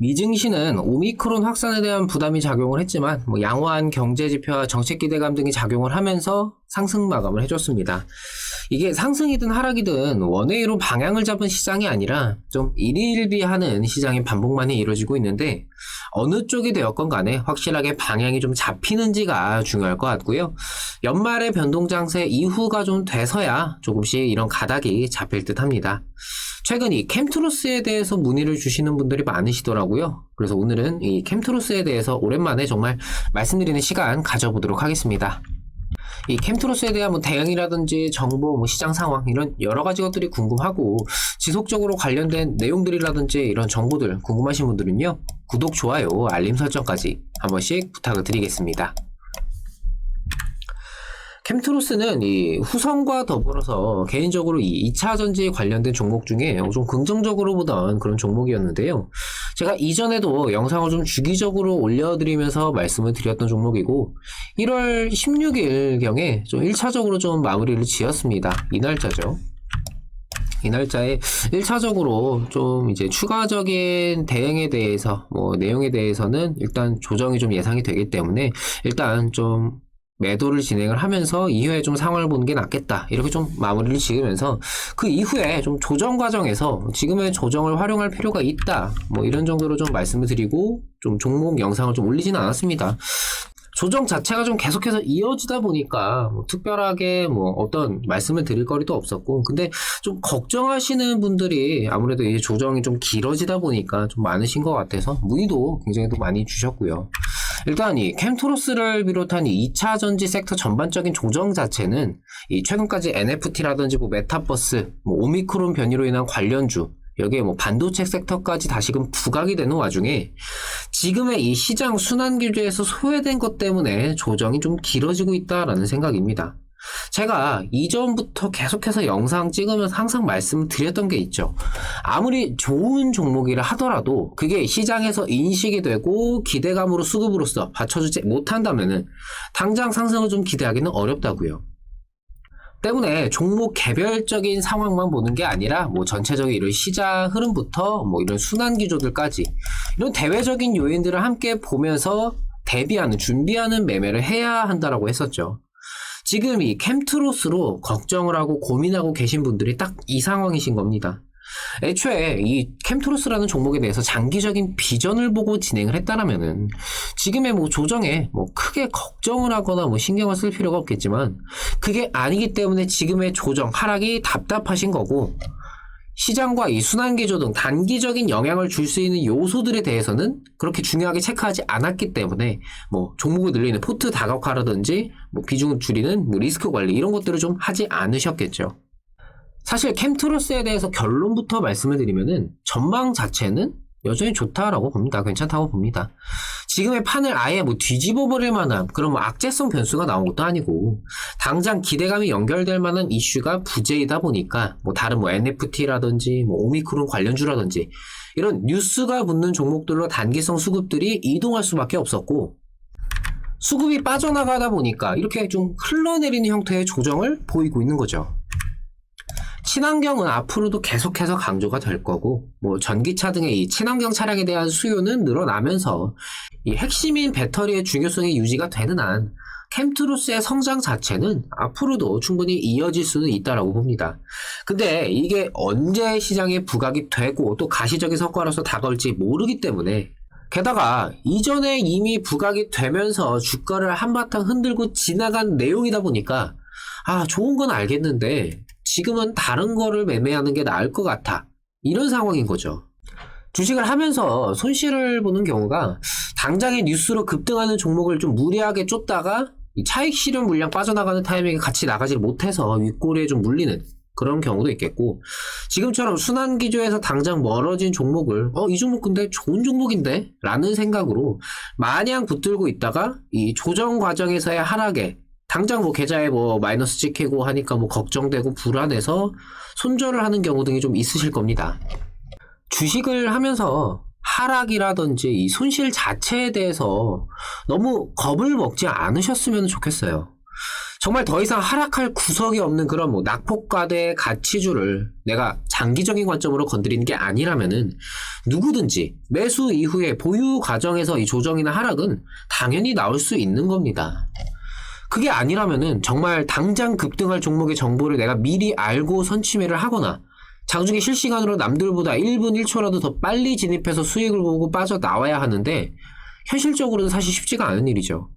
미증시는 오미크론 확산에 대한 부담이 작용을 했지만 양호한 경제 지표와 정책 기대감 등이 작용을 하면서 상승 마감을 해줬습니다. 이게 상승이든 하락이든 원웨이로 방향을 잡은 시장이 아니라 좀 일희일비하는 시장의 반복만이 이루어지고 있는데 어느 쪽이 되었건 간에 확실하게 방향이 좀 잡히는지가 중요할 것 같고요. 연말의 변동장세 이후가 좀 돼서야 조금씩 이런 가닥이 잡힐 듯 합니다. 최근 이 캠트루스에 대해서 문의를 주시는 분들이 많으시더라고요. 그래서 오늘은 이 캠트루스에 대해서 오랜만에 정말 말씀드리는 시간 가져보도록 하겠습니다. 이 캠트루스에 대한 대응이라든지 정보, 시장 상황 이런 여러 가지 것들이 궁금하고 지속적으로 관련된 내용들이라든지 이런 정보들 궁금하신 분들은요. 구독, 좋아요, 알림 설정까지 한 번씩 부탁을 드리겠습니다. 캠트루스는 이 후성과 더불어서 개인적으로 이 2차 전지에 관련된 종목 중에 좀 긍정적으로 보던 그런 종목이었는데요. 제가 이전에도 영상을 좀 주기적으로 올려드리면서 말씀을 드렸던 종목이고 1월 16일경에 좀 1차적으로 좀 마무리를 지었습니다. 이 날짜죠. 이 날짜에 1차적으로 좀 이제 추가적인 대응에 대해서 내용에 대해서는 일단 조정이 좀 예상이 되기 때문에 일단 좀 매도를 진행을 하면서 이후에 좀 상황을 보는 게 낫겠다 이렇게 좀 마무리를 지으면서 그 이후에 좀 조정 과정에서 지금의 조정을 활용할 필요가 있다 이런 정도로 좀 말씀을 드리고 좀 종목 영상을 좀 올리지는 않았습니다. 조정 자체가 좀 계속해서 이어지다 보니까 특별하게 어떤 말씀을 드릴 거리도 없었고 근데 좀 걱정하시는 분들이 아무래도 이 조정이 좀 길어지다 보니까 좀 많으신 것 같아서 문의도 굉장히 또 많이 주셨고요. 일단 이 캠트루스를 비롯한 이 2차 전지 섹터 전반적인 조정 자체는 이 최근까지 NFT라든지 메타버스, 오미크론 변이로 인한 관련주 여기에 반도체 섹터까지 다시금 부각이 되는 와중에 지금의 이 시장 순환 규제에서 소외된 것 때문에 조정이 좀 길어지고 있다라는 생각입니다. 제가 이전부터 계속해서 영상 찍으면서 항상 말씀드렸던 게 있죠. 아무리 좋은 종목이라 하더라도 그게 시장에서 인식이 되고 기대감으로 수급으로서 받쳐주지 못한다면은 당장 상승을 좀 기대하기는 어렵다고요. 때문에 종목 개별적인 상황만 보는 게 아니라 전체적인 이런 시장 흐름부터 이런 순환 기조들까지 이런 대외적인 요인들을 함께 보면서 대비하는 준비하는 매매를 해야 한다라고 했었죠. 지금 이 캠트루스로 걱정을 하고 고민하고 계신 분들이 딱 이 상황이신 겁니다. 애초에 이 캠트루스라는 종목에 대해서 장기적인 비전을 보고 진행을 했다라면은 지금의 조정에 크게 걱정을 하거나 신경을 쓸 필요가 없겠지만 그게 아니기 때문에 지금의 조정 하락이 답답하신 거고 시장과 이 순환기조 등 단기적인 영향을 줄 수 있는 요소들에 대해서는 그렇게 중요하게 체크하지 않았기 때문에 종목을 늘리는 포트 다각화라든지 비중을 줄이는 리스크 관리 이런 것들을 좀 하지 않으셨겠죠. 사실 캠트루스에 대해서 결론부터 말씀을 드리면은 전망 자체는 여전히 좋다라고 봅니다. 괜찮다고 봅니다. 지금의 판을 아예 뒤집어 버릴 만한 그런 악재성 변수가 나온 것도 아니고 당장 기대감이 연결될 만한 이슈가 부재이다 보니까 다른 NFT라든지 오미크론 관련주라든지 이런 뉴스가 붙는 종목들로 단기성 수급들이 이동할 수밖에 없었고 수급이 빠져나가다 보니까 이렇게 좀 흘러내리는 형태의 조정을 보이고 있는 거죠. 친환경은 앞으로도 계속해서 강조가 될 거고 전기차 등의 이 친환경 차량에 대한 수요는 늘어나면서 이 핵심인 배터리의 중요성이 유지가 되는 한 캠트루스의 성장 자체는 앞으로도 충분히 이어질 수는 있다라고 봅니다. 근데 이게 언제 시장에 부각이 되고 또 가시적인 성과로서 다가올지 모르기 때문에 게다가 이전에 이미 부각이 되면서 주가를 한바탕 흔들고 지나간 내용이다 보니까 좋은 건 알겠는데 지금은 다른 거를 매매하는 게 나을 것 같아. 이런 상황인 거죠. 주식을 하면서 손실을 보는 경우가 당장의 뉴스로 급등하는 종목을 좀 무리하게 쫓다가 이 차익 실현 물량 빠져나가는 타이밍에 같이 나가지를 못해서 윗꼬리에 좀 물리는 그런 경우도 있겠고 지금처럼 순환 기조에서 당장 멀어진 종목을 이 종목 근데 좋은 종목인데? 라는 생각으로 마냥 붙들고 있다가 이 조정 과정에서의 하락에 당장 계좌에 마이너스 찍히고 하니까 걱정되고 불안해서 손절을 하는 경우 등이 좀 있으실 겁니다. 주식을 하면서 하락이라든지 이 손실 자체에 대해서 너무 겁을 먹지 않으셨으면 좋겠어요. 정말 더 이상 하락할 구석이 없는 그런 뭐 낙폭과대 가치주를 내가 장기적인 관점으로 건드리는 게 아니라면은 누구든지 매수 이후에 보유 과정에서 이 조정이나 하락은 당연히 나올 수 있는 겁니다. 그게 아니라면은 정말 당장 급등할 종목의 정보를 내가 미리 알고 선취매를 하거나 장중에 실시간으로 남들보다 1분 1초라도 더 빨리 진입해서 수익을 보고 빠져나와야 하는데 현실적으로는 사실 쉽지가 않은 일이죠.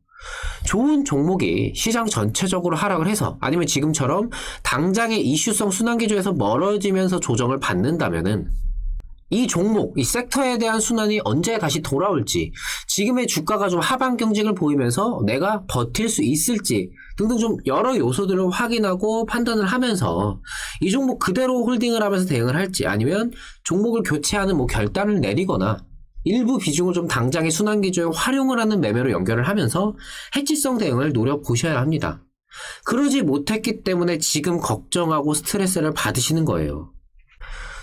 좋은 종목이 시장 전체적으로 하락을 해서 아니면 지금처럼 당장의 이슈성 순환기조에서 멀어지면서 조정을 받는다면은 이 종목, 이 섹터에 대한 순환이 언제 다시 돌아올지, 지금의 주가가 좀 하방 경직을 보이면서 내가 버틸 수 있을지 등등 좀 여러 요소들을 확인하고 판단을 하면서 이 종목 그대로 홀딩을 하면서 대응을 할지 아니면 종목을 교체하는 뭐 결단을 내리거나 일부 비중을 좀 당장의 순환기조에 활용을 하는 매매로 연결을 하면서 해지성 대응을 노려보셔야 합니다. 그러지 못했기 때문에 지금 걱정하고 스트레스를 받으시는 거예요.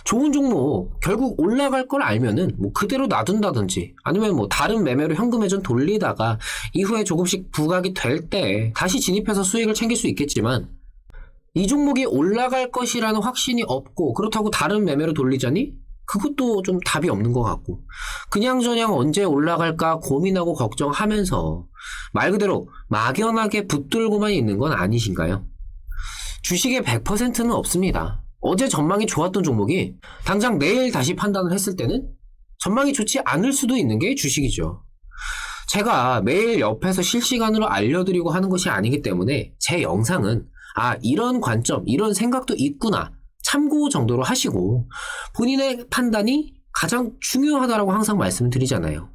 좋은 종목 결국 올라갈 걸 알면은 뭐 그대로 놔둔다든지 아니면 뭐 다른 매매로 현금 회전 돌리다가 이후에 조금씩 부각이 될 때 다시 진입해서 수익을 챙길 수 있겠지만 이 종목이 올라갈 것이라는 확신이 없고 그렇다고 다른 매매로 돌리자니 그것도 좀 답이 없는 것 같고 그냥저냥 언제 올라갈까 고민하고 걱정하면서 말 그대로 막연하게 붙들고만 있는 건 아니신가요? 주식의 100%는 없습니다. 어제 전망이 좋았던 종목이 당장 내일 다시 판단을 했을 때는 전망이 좋지 않을 수도 있는 게 주식이죠. 제가 매일 옆에서 실시간으로 알려드리고 하는 것이 아니기 때문에 제 영상은 이런 관점, 이런 생각도 있구나 참고 정도로 하시고 본인의 판단이 가장 중요하다고 항상 말씀드리잖아요.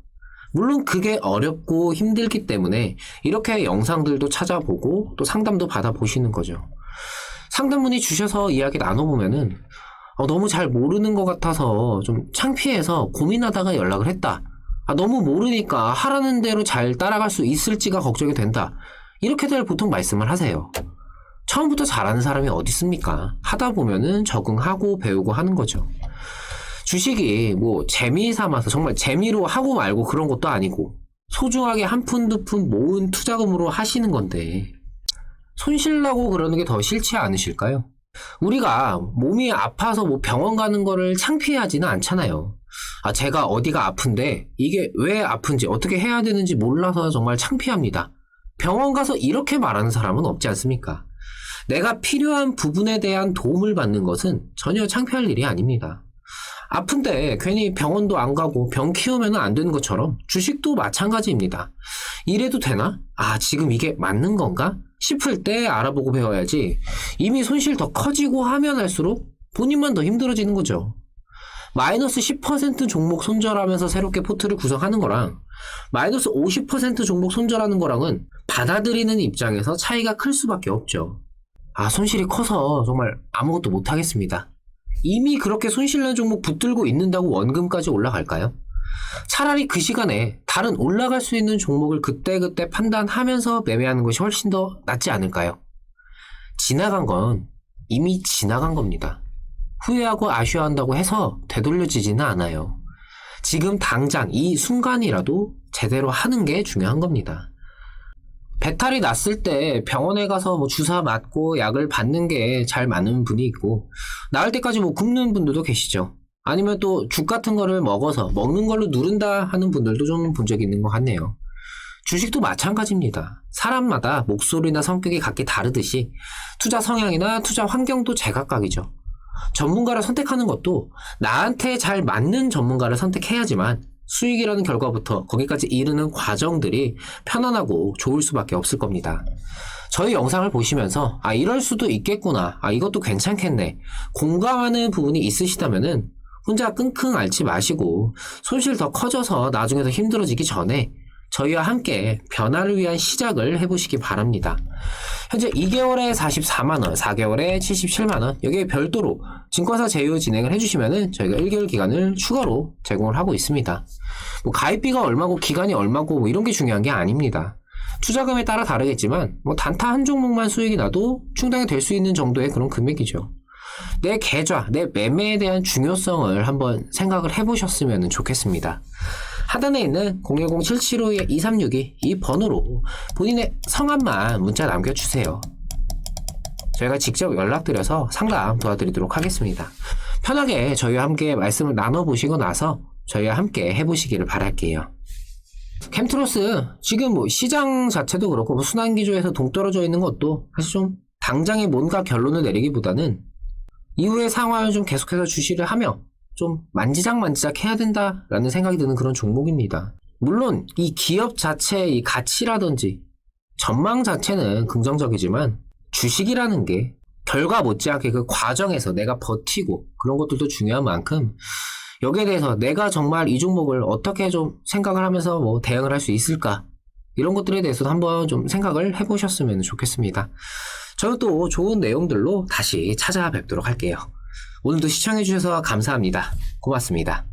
물론 그게 어렵고 힘들기 때문에 이렇게 영상들도 찾아보고 또 상담도 받아보시는 거죠. 상담 문의 주셔서 이야기 나눠보면은 너무 잘 모르는 것 같아서 좀 창피해서 고민하다가 연락을 했다. 너무 모르니까 하라는 대로 잘 따라갈 수 있을지가 걱정이 된다. 이렇게들 보통 말씀을 하세요. 처음부터 잘하는 사람이 어디 있습니까? 하다 보면은 적응하고 배우고 하는 거죠. 주식이 뭐 재미 삼아서 정말 재미로 하고 말고 그런 것도 아니고 소중하게 한 푼 두 푼 모은 투자금으로 하시는 건데 손실나고 그러는 게 더 싫지 않으실까요? 우리가 몸이 아파서 뭐 병원 가는 거를 창피해하지는 않잖아요. 제가 어디가 아픈데 이게 왜 아픈지 어떻게 해야 되는지 몰라서 정말 창피합니다. 병원 가서 이렇게 말하는 사람은 없지 않습니까? 내가 필요한 부분에 대한 도움을 받는 것은 전혀 창피할 일이 아닙니다. 아픈데 괜히 병원도 안 가고 병 키우면 안 되는 것처럼 주식도 마찬가지입니다. 이래도 되나? 지금 이게 맞는 건가? 싶을 때 알아보고 배워야지 이미 손실 더 커지고 하면 할수록 본인만 더 힘들어지는 거죠. 마이너스 10% 종목 손절하면서 새롭게 포트를 구성하는 거랑 마이너스 50% 종목 손절하는 거랑은 받아들이는 입장에서 차이가 클 수밖에 없죠. 손실이 커서 정말 아무것도 못하겠습니다. 이미 그렇게 손실난 종목 붙들고 있는다고 원금까지 올라갈까요? 차라리 그 시간에 다른 올라갈 수 있는 종목을 그때그때 판단하면서 매매하는 것이 훨씬 더 낫지 않을까요? 지나간 건 이미 지나간 겁니다. 후회하고 아쉬워한다고 해서 되돌려지지는 않아요. 지금 당장 이 순간이라도 제대로 하는 게 중요한 겁니다. 배탈이 났을 때 병원에 가서 뭐 주사 맞고 약을 받는 게 잘 맞는 분이 있고 나을 때까지 뭐 굶는 분들도 계시죠. 아니면 또 죽 같은 거를 먹어서 먹는 걸로 누른다 하는 분들도 좀 본 적이 있는 것 같네요. 주식도 마찬가지입니다. 사람마다 목소리나 성격이 각기 다르듯이 투자 성향이나 투자 환경도 제각각이죠. 전문가를 선택하는 것도 나한테 잘 맞는 전문가를 선택해야지만 수익이라는 결과부터 거기까지 이르는 과정들이 편안하고 좋을 수밖에 없을 겁니다. 저희 영상을 보시면서 이럴 수도 있겠구나, 이것도 괜찮겠네, 공감하는 부분이 있으시다면은 혼자 끙끙 앓지 마시고 손실 더 커져서 나중에 더 힘들어지기 전에 저희와 함께 변화를 위한 시작을 해보시기 바랍니다. 현재 2개월에 44만원, 4개월에 77만원, 여기에 별도로 증권사 제휴 진행을 해주시면은 저희가 1개월 기간을 추가로 제공을 하고 있습니다. 뭐 가입비가 얼마고 기간이 얼마고 뭐 이런 게 중요한 게 아닙니다. 투자금에 따라 다르겠지만 뭐 단타 한 종목만 수익이 나도 충당이 될 수 있는 정도의 그런 금액이죠. 내 계좌, 내 매매에 대한 중요성을 한번 생각을 해보셨으면 좋겠습니다. 하단에 있는 010-7752-2362 이 번호로 본인의 성함만 문자 남겨주세요. 저희가 직접 연락드려서 상담 도와드리도록 하겠습니다. 편하게 저희와 함께 말씀을 나눠보시고 나서 저희와 함께 해보시기를 바랄게요. 캠트로스 지금 뭐 시장 자체도 그렇고 뭐 순환기조에서 동떨어져 있는 것도 사실 좀 당장에 뭔가 결론을 내리기보다는 이후의 상황을 좀 계속해서 주시를 하며 좀 만지작 해야 된다라는 생각이 드는 그런 종목입니다. 물론 이 기업 자체의 이 가치라든지 전망 자체는 긍정적이지만 주식이라는 게 결과 못지않게 그 과정에서 내가 버티고 그런 것들도 중요한 만큼 여기에 대해서 내가 정말 이 종목을 어떻게 좀 생각을 하면서 뭐 대응을 할 수 있을까 이런 것들에 대해서도 한번 좀 생각을 해보셨으면 좋겠습니다. 저는 또 좋은 내용들로 다시 찾아뵙도록 할게요. 오늘도 시청해주셔서 감사합니다. 고맙습니다.